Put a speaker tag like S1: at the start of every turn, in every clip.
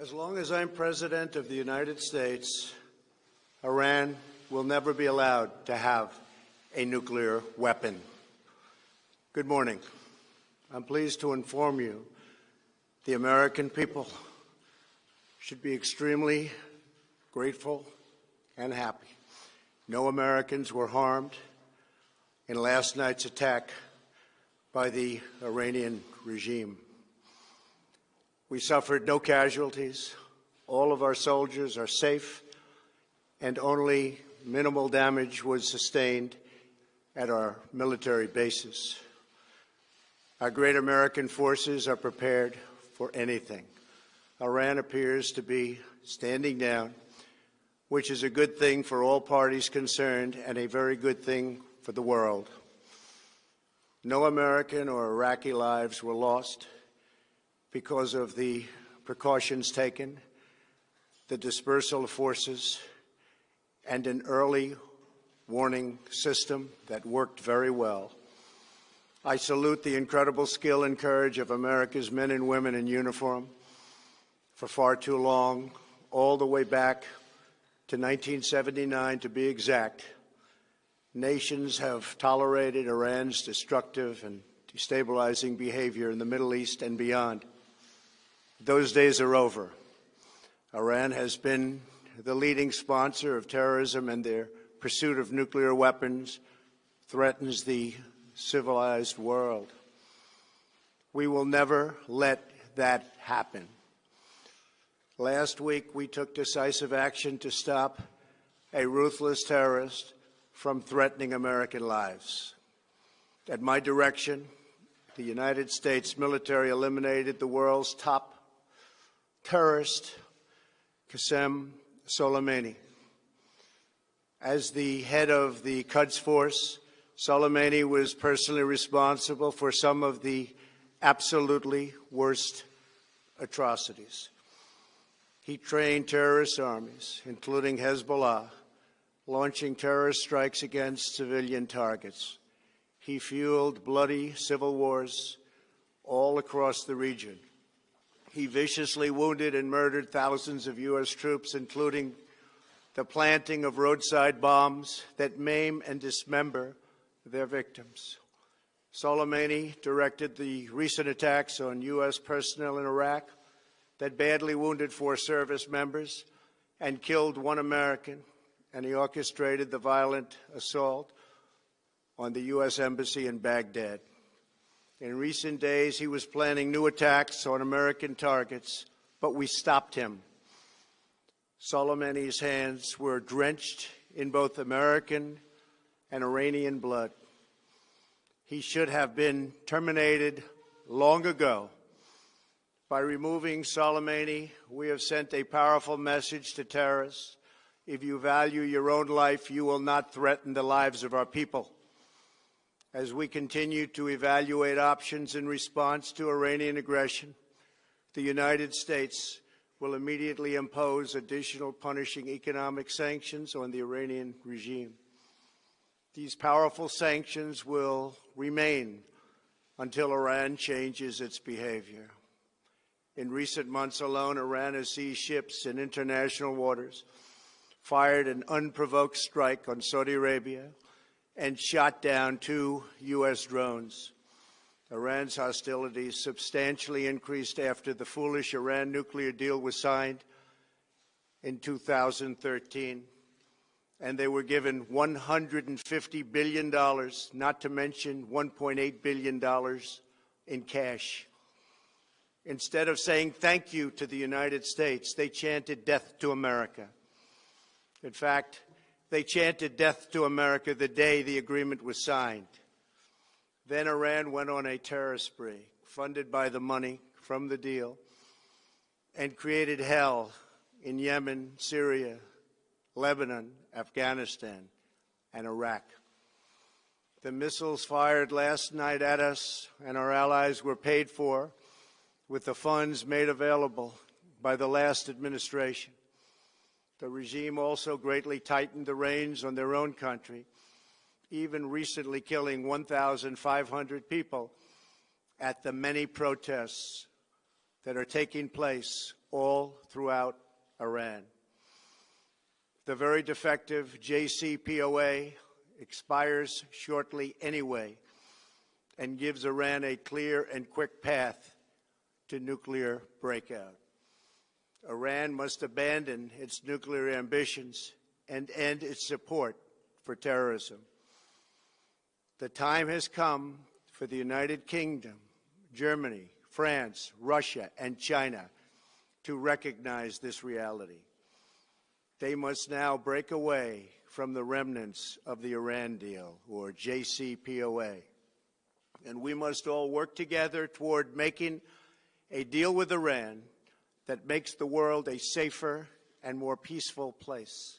S1: As long as I'm President of the United States, Iran will never be allowed to have a nuclear weapon. Good morning. I'm pleased to inform you the American people should be extremely grateful and happy. No Americans were harmed in last night's attack by the Iranian regime. We suffered no casualties. All of our soldiers are safe, and only minimal damage was sustained at our military bases. Our great American forces are prepared for anything. Iran appears to be standing down, which is a good thing for all parties concerned and a very good thing for the world. No American or Iraqi lives were lost because of the precautions taken, the dispersal of forces, and an early warning system that worked very well. I salute the incredible skill and courage of America's men and women in uniform. For far too long, all the way back to 1979 to be exact, nations have tolerated Iran's destructive and destabilizing behavior in the Middle East and beyond. Those days are over. Iran has been the leading sponsor of terrorism, and their pursuit of nuclear weapons threatens the civilized world. We will never let that happen. Last week, we took decisive action to stop a ruthless terrorist from threatening American lives. At my direction, the United States military eliminated the world's top terrorist, Qasem Soleimani. As the head of the Quds Force, Soleimani was personally responsible for some of the absolutely worst atrocities. He trained terrorist armies, including Hezbollah, launching terrorist strikes against civilian targets. He fueled bloody civil wars all across the region. He viciously wounded and murdered thousands of U.S. troops, including the planting of roadside bombs that maim and dismember their victims. Soleimani directed the recent attacks on U.S. personnel in Iraq that badly wounded 4 service members and killed 1 American, and he orchestrated the violent assault on the U.S. Embassy in Baghdad. In recent days, he was planning new attacks on American targets, but we stopped him. Soleimani's hands were drenched in both American and Iranian blood. He should have been terminated long ago. By removing Soleimani, we have sent a powerful message to terrorists. If you value your own life, you will not threaten the lives of our people. As we continue to evaluate options in response to Iranian aggression, the United States will immediately impose additional punishing economic sanctions on the Iranian regime. These powerful sanctions will remain until Iran changes its behavior. In recent months alone, Iran has seized ships in international waters, fired an unprovoked strike on Saudi Arabia, and shot down 2 U.S. drones. Iran's hostilities substantially increased after the foolish Iran nuclear deal was signed in 2013, and they were given $150 billion, not to mention $1.8 billion in cash. Instead of saying thank you to the United States, they chanted death to America. In fact, they chanted death to America the day the agreement was signed. Then Iran went on a terror spree, funded by the money from the deal, and created hell in Yemen, Syria, Lebanon, Afghanistan, and Iraq. The missiles fired last night at us and our allies were paid for with the funds made available by the last administration. The regime also greatly tightened the reins on their own country, even recently killing 1,500 people at the many protests that are taking place all throughout Iran. The very defective JCPOA expires shortly anyway and gives Iran a clear and quick path to nuclear breakout. Iran must abandon its nuclear ambitions and end its support for terrorism. The time has come for the United Kingdom, Germany, France, Russia, and China to recognize this reality. They must now break away from the remnants of the Iran deal, or JCPOA. And we must all work together toward making a deal with Iran that makes the world a safer and more peaceful place.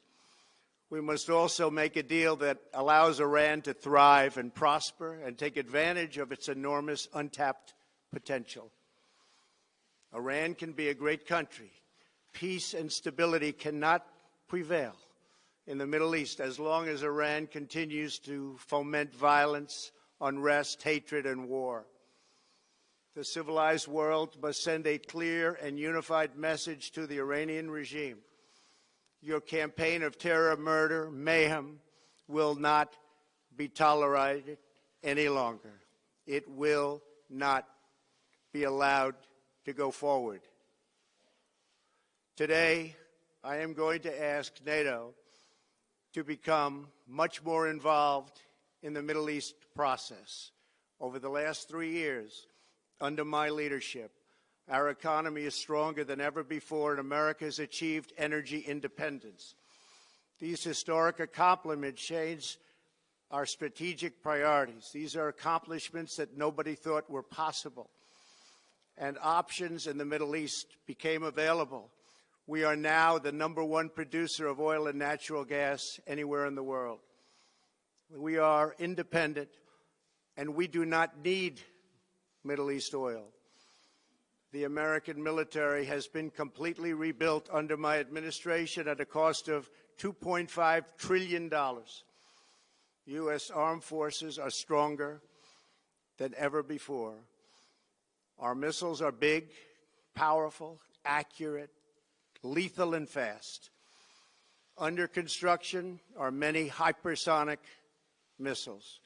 S1: We must also make a deal that allows Iran to thrive and prosper and take advantage of its enormous untapped potential. Iran can be a great country. Peace and stability cannot prevail in the Middle East as long as Iran continues to foment violence, unrest, hatred, and war. The civilized world must send a clear and unified message to the Iranian regime. Your campaign of terror, murder, mayhem will not be tolerated any longer. It will not be allowed to go forward. Today, I am going to ask NATO to become much more involved in the Middle East process. Over the last 3 years, under my leadership, our economy is stronger than ever before, and America has achieved energy independence. These historic accomplishments change our strategic priorities. These are accomplishments that nobody thought were possible. And options in the Middle East became available. We are now the #1 producer of oil and natural gas anywhere in the world. We are independent, and we do not need Middle East oil. The American military has been completely rebuilt under my administration at a cost of $2.5 trillion. U.S. armed forces are stronger than ever before. Our missiles are big, powerful, accurate, lethal, and fast. Under construction are many hypersonic missiles.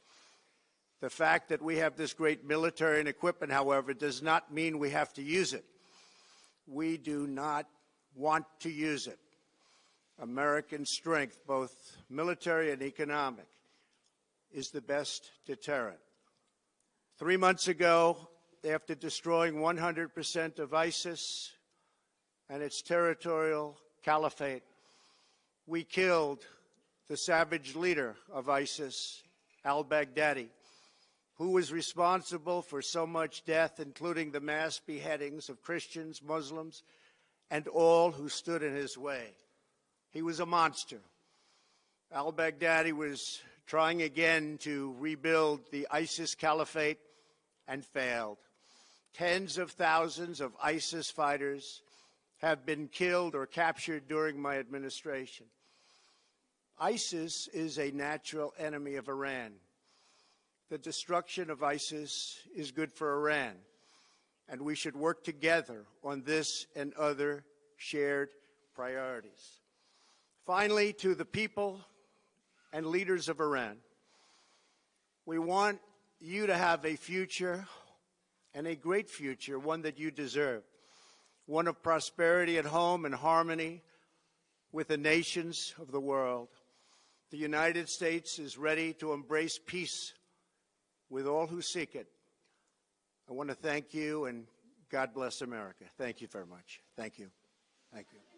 S1: The fact that we have this great military and equipment, however, does not mean we have to use it. We do not want to use it. American strength, both military and economic, is the best deterrent. 3 months ago, after destroying 100% of ISIS and its territorial caliphate, we killed the savage leader of ISIS, al-Baghdadi, who was responsible for so much death, including the mass beheadings of Christians, Muslims, and all who stood in his way. He was a monster. Al-Baghdadi was trying again to rebuild the ISIS caliphate and failed. Tens of thousands of ISIS fighters have been killed or captured during my administration. ISIS is a natural enemy of Iran. The destruction of ISIS is good for Iran, and we should work together on this and other shared priorities. Finally, to the people and leaders of Iran, we want you to have a future, and a great future, one that you deserve, one of prosperity at home and harmony with the nations of the world. The United States is ready to embrace peace with all who seek it. I want to thank you, and God bless America. Thank you very much. Thank you. Thank you.